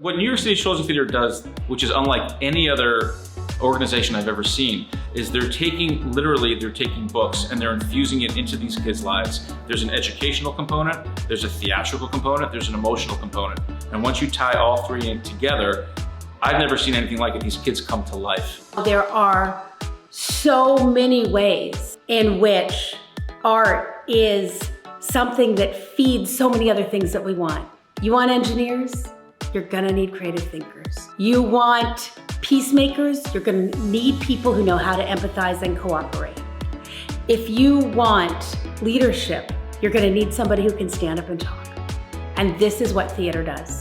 What New York City Children's Theater does, which is unlike any other organization I've ever seen, is they're taking books and they're infusing it into these kids' lives. There's an educational component, there's a theatrical component, there's an emotional component. And once you tie all three in together, I've never seen anything like it. These kids come to life. There are so many ways in which art is something that feeds so many other things that we want. You want engineers? You're gonna need creative thinkers. You want peacemakers? You're gonna need people who know how to empathize and cooperate. If you want leadership, you're gonna need somebody who can stand up and talk. And this is what theater does.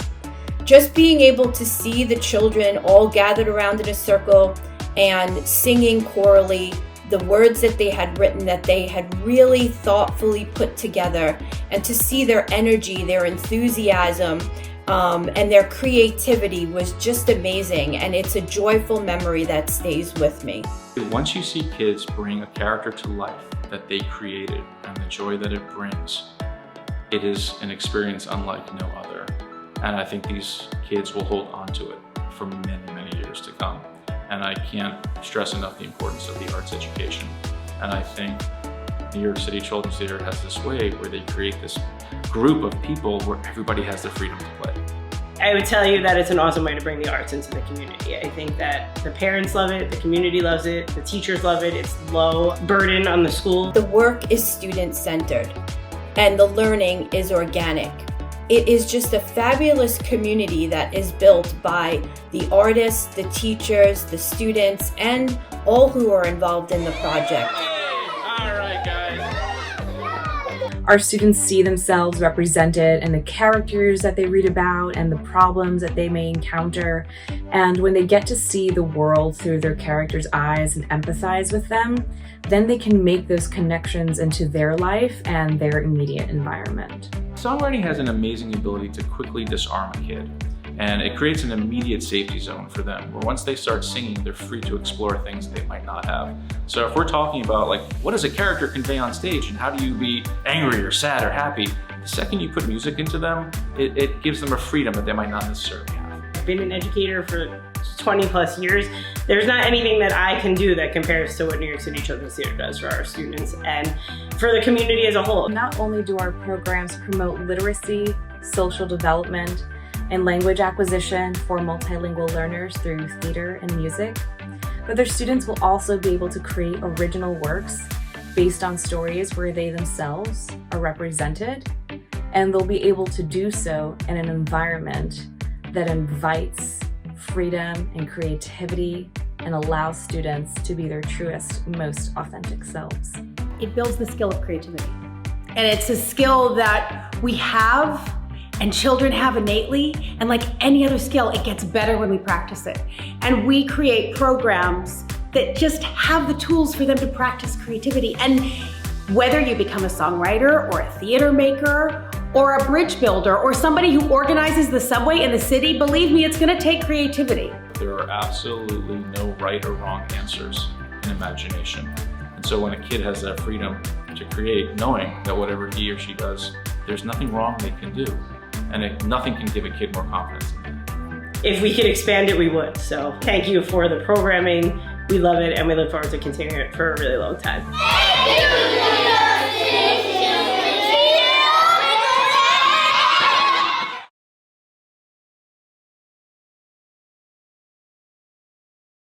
Just being able to see the children all gathered around in a circle and singing chorally the words that they had written, that they had really thoughtfully put together, and to see their energy, their enthusiasm, and their creativity was just amazing, and it's a joyful memory that stays with me. Once you see kids bring a character to life that they created and the joy that it brings, it is an experience unlike no other. And I think these kids will hold on to it for many, many years to come. And I can't stress enough the importance of the arts education. And I think New York City Children's Theater has this way where they create this group of people where everybody has the freedom to play. I would tell you that it's an awesome way to bring the arts into the community. I think that the parents love it, the community loves it, the teachers love it, it's low burden on the school. The work is student-centered and the learning is organic. It is just a fabulous community that is built by the artists, the teachers, the students, and all who are involved in the project. All right, guys. Our students see themselves represented in the characters that they read about and the problems that they may encounter. And when they get to see the world through their characters' eyes and empathize with them, then they can make those connections into their life and their immediate environment. Songwriting has an amazing ability to quickly disarm a kid, and it creates an immediate safety zone for them, where once they start singing, they're free to explore things they might not have. So if we're talking about like, what does a character convey on stage and how do you be angry or sad or happy, the second you put music into them, it gives them a freedom that they might not necessarily have. I've been an educator for 20 plus years. There's not anything that I can do that compares to what New York City Children's Theater does for our students and for the community as a whole. Not only do our programs promote literacy, social development, and language acquisition for multilingual learners through theater and music, but their students will also be able to create original works based on stories where they themselves are represented, and they'll be able to do so in an environment that invites freedom and creativity and allows students to be their truest, most authentic selves. It builds the skill of creativity. And it's a skill that we have and children have innately, and like any other skill, it gets better when we practice it. And we create programs that just have the tools for them to practice creativity. And whether you become a songwriter or a theater maker or a bridge builder or somebody who organizes the subway in the city, believe me, it's gonna take creativity. There are absolutely no right or wrong answers in imagination. And so when a kid has that freedom to create, knowing that whatever he or she does, there's nothing wrong they can do. And nothing can give a kid more confidence than that. If we could expand it, we would. So thank you for the programming. We love it and we look forward to continuing it for a really long time.